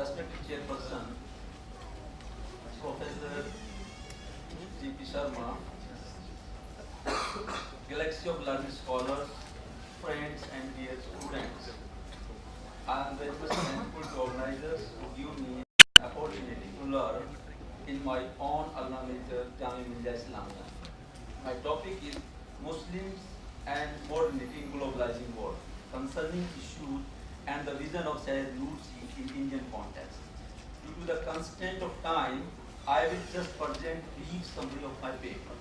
respected chairperson, Professor G.P. Sharma, galaxy of learned scholars, friends and dear students. I am very much thankful to organizers who give me an opportunity to learn in my own alma mater, Jamia Millia Islamia. My topic is Muslims and modernity in globalizing world, concerning issues and the vision of Syed Nursi in Indian context. Due to the constraint of time, I will just present brief summary of my paper.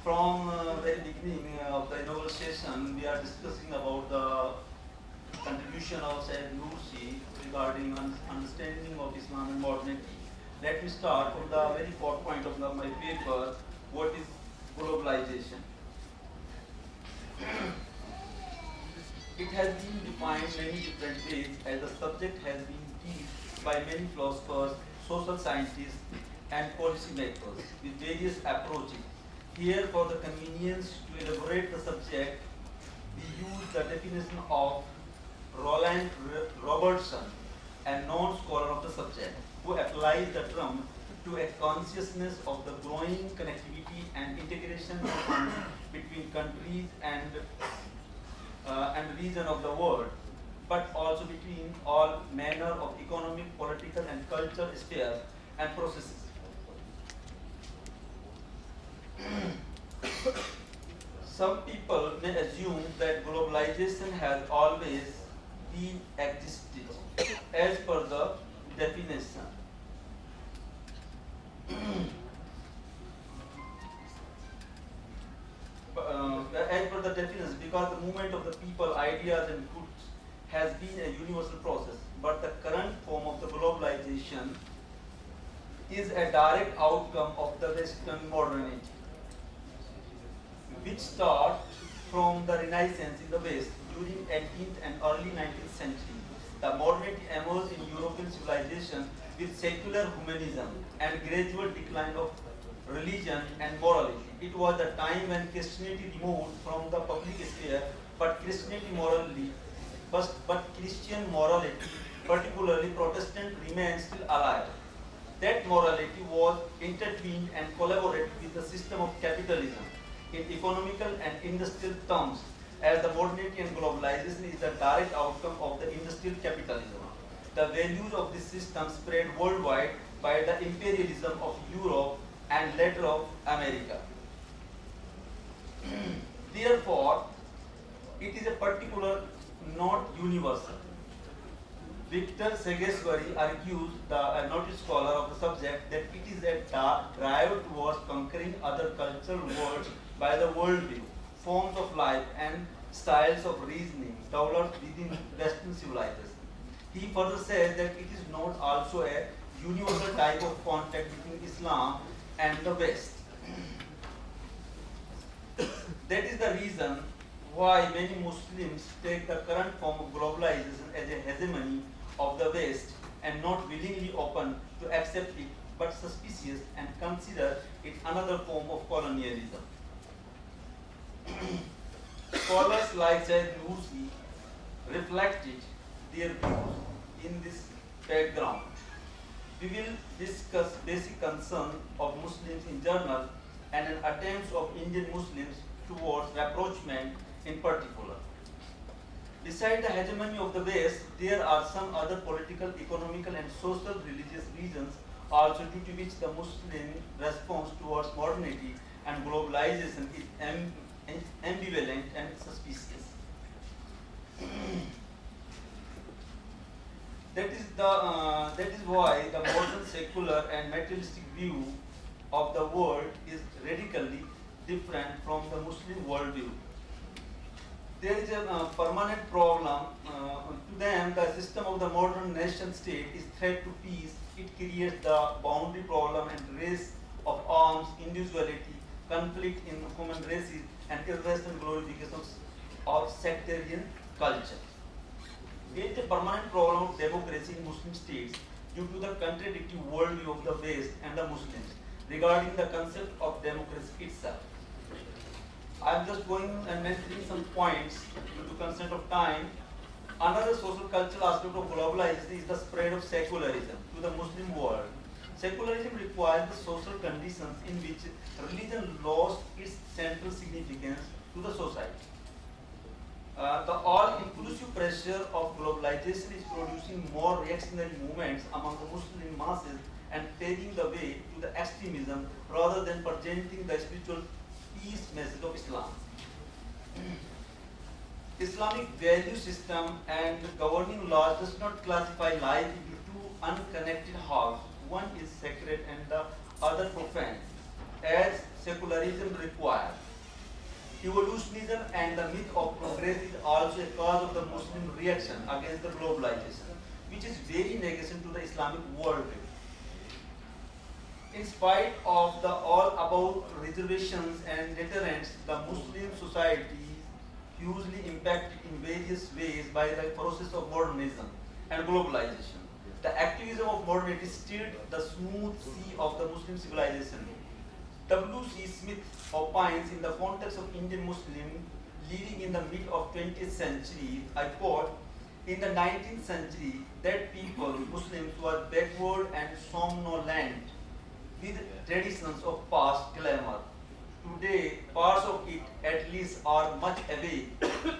From very beginning of the inaugural session, we are discussing about the contribution of Syed Nursi regarding understanding of Islam and modernity. Let me start from the very fourth point of my paper, what is globalization? It has been defined many different ways as the subject has been teased by many philosophers, social scientists and policy makers with various approaches. Here, for the convenience to elaborate the subject, we use the definition of Roland Robertson, a known scholar of the subject, who applies the term to a consciousness of the growing connectivity and integration between countries and region of the world, but also between all manner of economic, political, and cultural spheres and processes. Some people may assume that globalization has always been existed as per the definition. As per the definition, because the movement of the people, ideas and goods has been a universal process, but the current form of the globalization is a direct outcome of the Western modernity, which started from the Renaissance in the West during 18th and early 19th century. The modernity emerged in European civilization with secular humanism and gradual decline of religion and morality. It was the time when Christianity removed from the public sphere, but Christian morality, particularly Protestant, remained still alive. That morality was intertwined and collaborated with the system of capitalism in economical and industrial terms, as the modernity and globalization is the direct outcome of the industrial capitalism. The values of this system spread worldwide by the imperialism of Europe and later of America. Therefore, it is a particular, not universal. Victor Segeswari argues, a noted scholar of the subject, that it is a drive towards conquering other cultural worlds by the worldview, forms of life and styles of reasoning developed within Western civilization. He further says that it is not also a universal type of contact between Islam and the West. That is the reason why many Muslims take the current form of globalization as a hegemony of the West and not willingly open to accept it, but suspicious and consider it another form of colonialism. Scholars like Syed Nursi reflected their views in this background. We will discuss basic concerns of Muslims in general and an attempts of Indian Muslims towards rapprochement in particular. Besides the hegemony of the West, there are some other political, economical and social religious reasons also due to which the Muslim response towards modernity and globalization is ambivalent and suspicious. That is why the modern secular and materialistic view of the world is radically different from the Muslim worldview. There is a permanent problem. To them, the system of the modern nation state is threat to peace. It creates the boundary problem and race of arms, individuality, conflict in human races, and irrational glorifications of sectarian culture. There is a permanent problem of democracy in Muslim states due to the contradictory worldview of the West and the Muslims regarding the concept of democracy itself. I am just going and mentioning some points due to constraint of time. Another social cultural aspect of globalization is the spread of secularism to the Muslim world. Secularism requires the social conditions in which religion lost its central significance to the society. The all-inclusive pressure of globalization is producing more reactionary movements among the Muslim masses and paving the way to the extremism rather than presenting the spiritual peace message of Islam. Islamic value system and governing laws does not classify life into two unconnected halves. One is sacred and the other profane, as secularism requires. Evolutionism and the myth of progress is also a cause of the Muslim reaction against the globalization, which is very negation to the Islamic worldview. In spite of the all about reservations and deterrents, the Muslim society is hugely impacted in various ways by the process of modernism and globalization. The activism of modernity stirred the smooth sea of the Muslim civilization. W.C. Smith opines in the context of Indian Muslim living in the mid of 20th century, I quote, in the 19th century, that people, Muslims, were backward and somnolent with traditions of past glamour. Today, parts of it at least are much away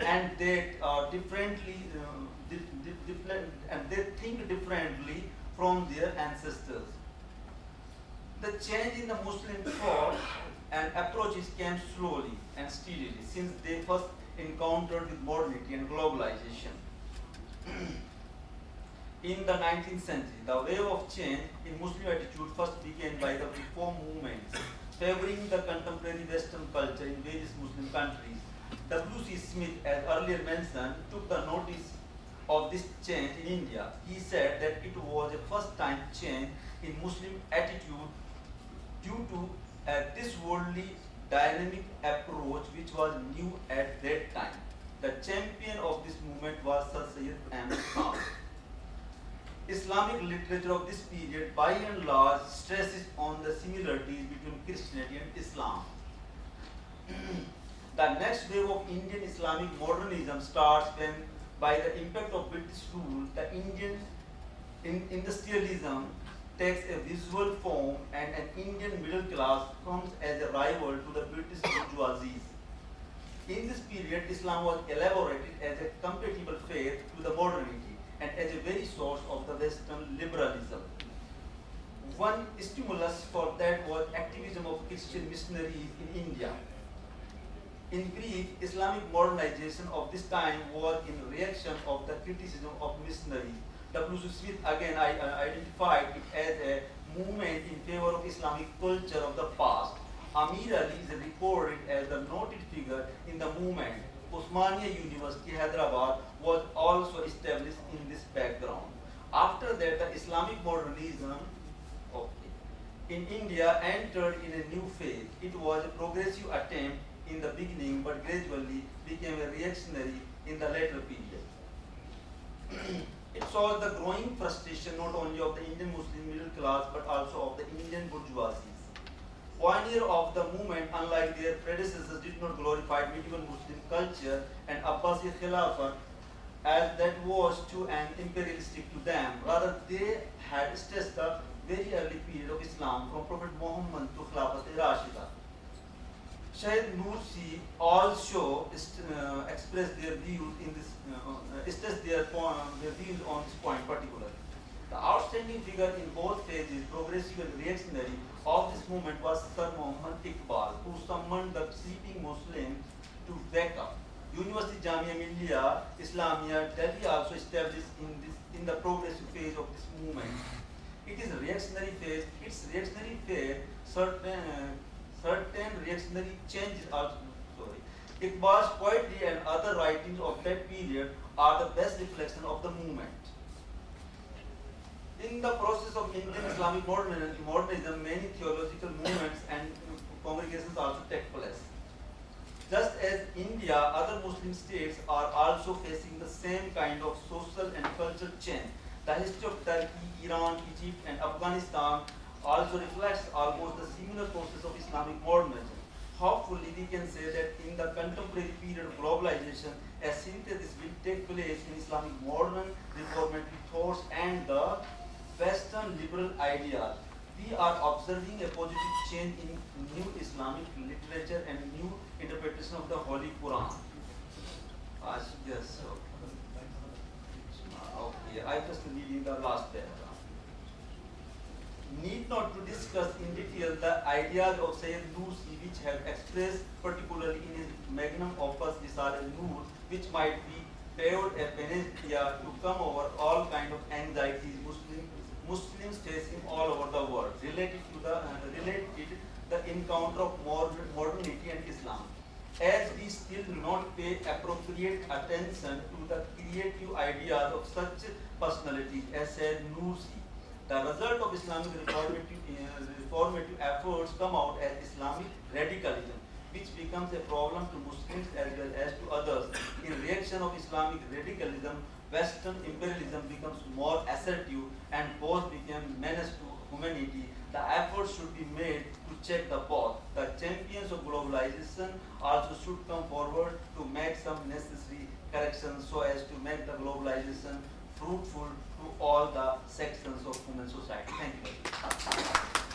and they are and they think differently from their ancestors. The change in the Muslim thought and approaches came slowly and steadily since they first encountered with modernity and globalization. In the 19th century, the wave of change in Muslim attitude first began by the reform movements favoring the contemporary Western culture in various Muslim countries. W.C. Smith, as earlier mentioned, took the notice of this change in India. He said that it was a first-time change in Muslim attitude due to this worldly dynamic approach which was new at that time. The champion of this movement was Sir Syed Ahmad Khan. Islamic literature of this period by and large stresses on the similarities between Christianity and Islam. The next wave of Indian Islamic modernism starts when, by the impact of British rule, the Indian industrialism takes a visual form and an Indian middle class comes as a rival to the British bourgeoisie. In this period, Islam was elaborated as a compatible faith to the modernity and as a very source of the Western liberalism. One stimulus for that was activism of Christian missionaries in India. In brief, Islamic modernization of this time was in reaction of the criticism of missionaries. W.C. Smith again identified it as a movement in favor of Islamic culture of the past. Amir Ali is recorded as the noted figure in the movement. Osmania University, Hyderabad, was also established in this background. After that, the Islamic modernism in India entered in a new phase. It was a progressive attempt in the beginning, but gradually became a reactionary in the later period. It saw the growing frustration not only of the Indian Muslim middle class, but also of the Indian bourgeoisie. Pioneer of the movement, unlike their predecessors, did not glorify medieval Muslim culture and Abbasi Khilafah as that was too and imperialistic to them. Rather, they had stressed the very early period of Islam from Prophet Muhammad to Khilafat-e-Rashida. Shahid Nursi also expressed their views in this, stressed their views on this point particularly. The outstanding figure in both phases, progressive and reactionary, of this movement was Sir Muhammad Iqbal, who summoned the sleeping Muslims to wake up. University Jamia Millia Islamia Delhi also established in the progressive phase of this movement. It is a reactionary phase. Its reactionary phase, certain reactionary changes also. Iqbal's poetry and other writings of that period are the best reflection of the movement. In the process of Indian Islamic modernism, many theological movements and congregations also take place. Just as India, other Muslim states are also facing the same kind of social and cultural change. The history of Turkey, Iran, Egypt, and Afghanistan also reflects almost the similar process of Islamic modernism. Hopefully, we can say that in the contemporary period of globalization, a synthesis will take place in Islamic modern reformatory thoughts and the Western liberal ideas. We are observing a positive change in new Islamic literature and new interpretation of the Holy Quran. Yes. Okay, I just reading the last paragraph. Need not to discuss in detail the ideas of Sayyid Nursi which have expressed particularly in his magnum opus Risale-e-Nur, which might be paved a panacea to come over all kind of anxieties Muslims facing all over the world related the encounter of modernity and Islam. As we still do not pay appropriate attention to the creative ideas of such personalities as Sayyid Nursi, the result of Islamic reformative efforts come out as Islamic radicalism, which becomes a problem to Muslims as well as to others. In reaction of Islamic radicalism, Western imperialism becomes more assertive and both become menace to humanity. The effort should be made to check the both. The champions of globalization also should come forward to make some necessary corrections so as to make the globalization fruitful to all the sections of human society. Thank you.